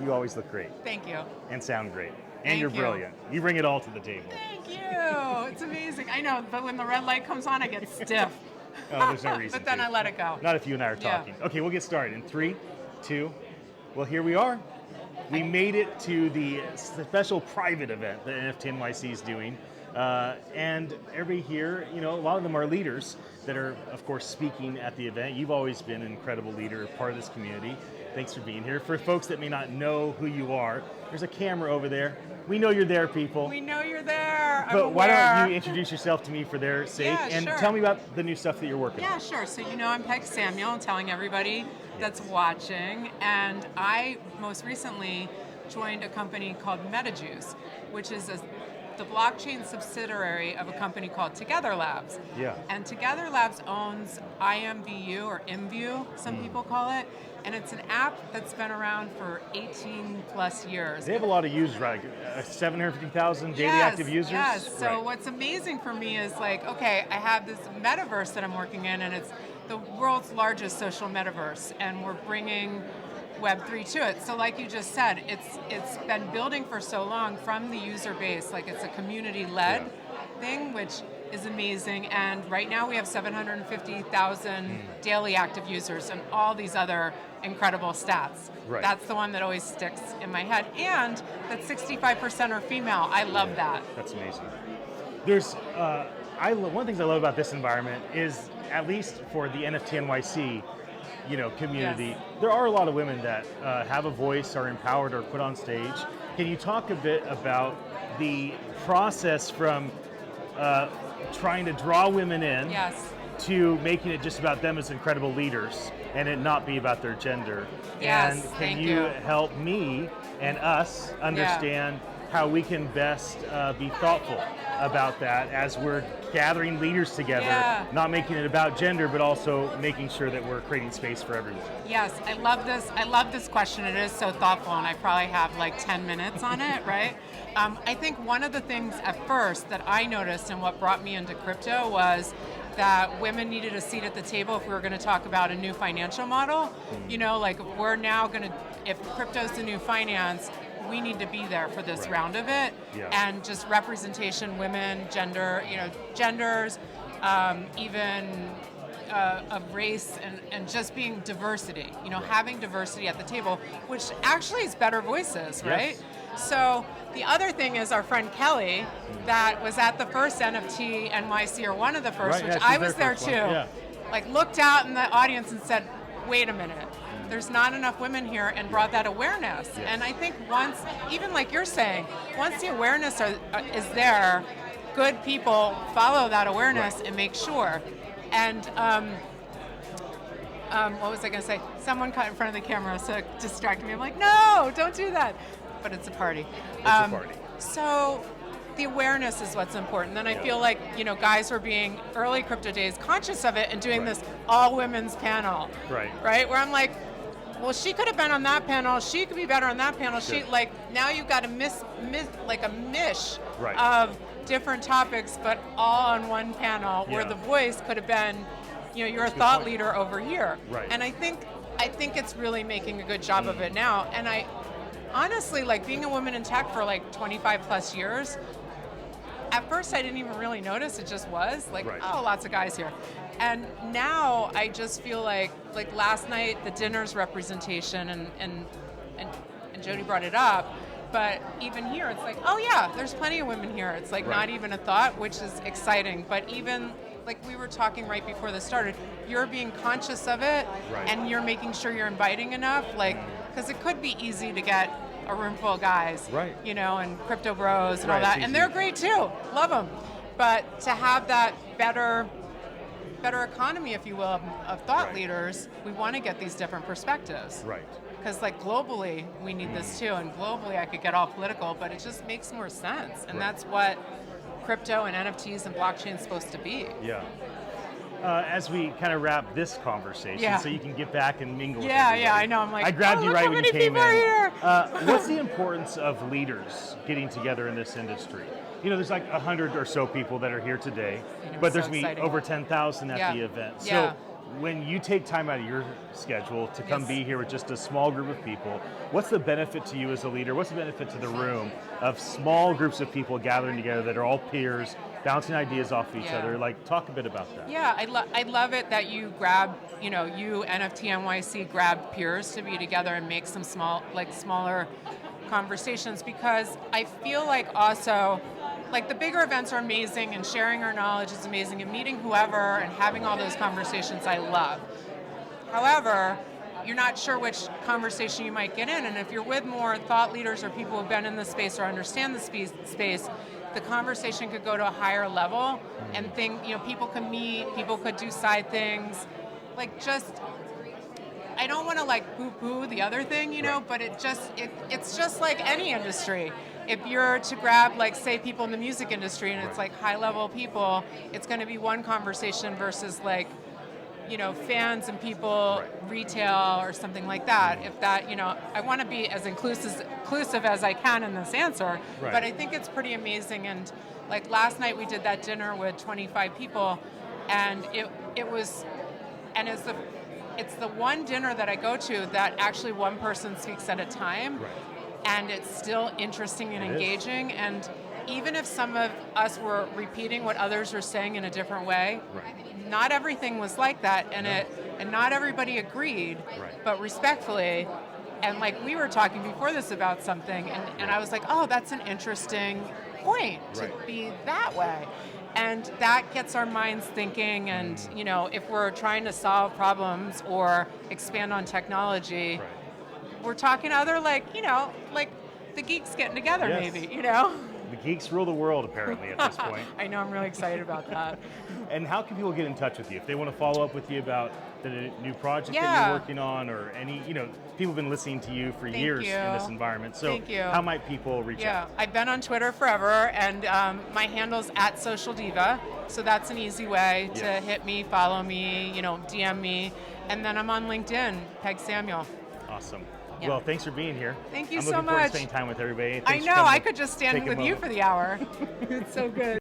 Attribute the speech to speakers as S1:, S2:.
S1: You always look great.
S2: Thank you.
S1: And sound great. And
S2: Thank
S1: you're
S2: you.
S1: brilliant. You bring it all to the table.
S2: Thank you. It's amazing. I know, but when the red light comes on, I get stiff.
S1: Oh, there's no reason
S2: But then
S1: to.
S2: I let it go.
S1: Not if you and I are
S2: Yeah.
S1: talking. Okay, we'll get started in 3, 2, well, here we are. We made it to the special private event that NFT.NYC is doing. And everybody here, you know, a lot of them are leaders that are, of course, speaking at the event. You've always been an incredible leader, part of this community. Thanks for being here. For folks that may not know who you are, there's a camera over there. We know you're there, people.
S2: We know you're there.
S1: But why don't you introduce yourself to me for their sake, and
S2: sure.
S1: tell me about the new stuff that you're working on.
S2: Yeah, sure. So you know I'm Peg Samuel. I'm telling everybody that's watching. And I most recently joined a company called MetaJuice, which is the blockchain subsidiary of a company called Together Labs.
S1: Yeah.
S2: And Together Labs owns IMVU, or IMVU, some people call it. And it's an app that's been around for 18 plus years.
S1: They have a lot of users, right? 750,000 daily active users?
S2: Yes, so
S1: right.
S2: what's amazing for me is like, okay, I have this metaverse that I'm working in, and it's the world's largest social metaverse, and we're bringing Web3 to it. So like you just said, it's been building for so long from the user base, like it's a community-led thing, which is amazing, and right now we have 750,000 daily active users and all these other incredible stats.
S1: Right.
S2: That's the one that always sticks in my head, and that 65% are female. I love that.
S1: That's amazing. There's, one of the things I love about this environment is, at least for the NFT.NYC, you know, community, there are a lot of women that have a voice, are empowered, or put on stage. Can you talk a bit about the process from trying to draw women in to making it just about them as incredible leaders and it not be about their gender?
S2: Yes,
S1: and can you help me and us understand how we can best be thoughtful about that as we're gathering leaders together, not making it about gender, but also making sure that we're creating space for everyone?
S2: Yes, I love this. I love this question. It is so thoughtful, and I probably have like 10 minutes on it, right? I think one of the things at first that I noticed and what brought me into crypto was that women needed a seat at the table if we were going to talk about a new financial model. You know, like we're now going to, if crypto's the new finance, we need to be there for this round of it. And just representation, women, gender, you know, genders, even of race, and just being diversity, you know, having diversity at the table, which actually is better voices, right? So the other thing is our friend Kelly that was at the first NFT.NYC, or one of the first, which I was there too, like looked out in the audience and said, wait a minute, there's not enough women here, and brought that awareness. And I think once, even like you're saying, once the awareness is there, good people follow that awareness and make sure. And what was I going to say? Someone cut in front of the camera, so it distracted me. I'm like, no, don't do that. But it's a party.
S1: It's a party.
S2: So the awareness is what's important. Then I feel like, you know, guys were being, early crypto days, conscious of it and doing this all women's panel. Right? Where I'm like, well, she could have been on that panel. She could be better on that panel. She, like, now you've got a like a mish of different topics, but all on one panel, where the voice could have been, you know, you're a thought leader over here. And I think it's really making a good job of it now. And I honestly, like, being a woman in tech for like 25 plus years, at first I didn't even really notice, it just was like, oh, lots of guys here. And now I just feel like last night, the dinner's representation, and Jodee brought it up, but even here, it's like, oh yeah, there's plenty of women here. It's like not even a thought, which is exciting. But even, like we were talking right before this started, you're being conscious of it, and you're making sure you're inviting enough, like, because it could be easy to get a room full of guys, you know, and crypto bros and all that, and they're great too, love them. But to have that better economy, if you will, of thought leaders, we want to get these different perspectives. Because like globally, we need this too, and globally I could get all political, but it just makes more sense, and that's what crypto and NFTs and blockchain is supposed to be.
S1: As we kind of wrap this conversation, so you can get back and mingle with everybody.
S2: I know, I'm like,
S1: I grabbed you right when you came in.
S2: Here.
S1: What's the importance of leaders getting together in this industry? You know, there's like 100 or so people that are here today, but there's going to be over 10,000 at the event. So when you take time out of your schedule to come be here with just a small group of people, what's the benefit to you as a leader? What's the benefit to the room of small groups of people gathering together that are all peers, bouncing ideas off each other? Like, talk a bit about that.
S2: Yeah, I love it that you grab, you NFT.NYC grabbed peers to be together and make some smaller conversations, because I feel like also, like, the bigger events are amazing and sharing our knowledge is amazing and meeting whoever and having all those conversations I love. However, you're not sure which conversation you might get in, and if you're with more thought leaders or people who've been in the space or understand the space, the conversation could go to a higher level and people can meet, people could do side things. Like, just, I don't want to like poo-poo the other thing, but it's just like any industry. If you're to grab, like, say, people in the music industry and it's like high-level people, it's going to be one conversation versus like, fans and people, retail or something like that. If that, I want to be as inclusive as I can in this answer, but I think it's pretty amazing. And like last night we did that dinner with 25 people, and it was, and it's the one dinner that I go to that actually one person speaks at a time. And it's still interesting and engaging. And even if some of us were repeating what others were saying in a different way, not everything was like that, and not everybody agreed, but respectfully. And like, we were talking before this about something, and I was like, oh, that's an interesting point to be that way. And that gets our minds thinking, and if we're trying to solve problems or expand on technology, we're talking other, like the geeks getting together, maybe,
S1: The geeks rule the world, apparently, at this point.
S2: I know, I'm really excited about that.
S1: And how can people get in touch with you? If they want to follow up with you about the new project that you're working on, or any, people have been listening to you for years in this environment. So how might people reach out?
S2: I've been on Twitter forever, and my handle's @SocialDiva, so that's an easy way to hit me, follow me, DM me. And then I'm on LinkedIn, Peg Samuel.
S1: Awesome. Well, thanks for being here.
S2: Thank you
S1: I'm
S2: so
S1: looking forward
S2: much.
S1: to spending time with everybody.
S2: I know, I could just stand with you for the hour. It's so good.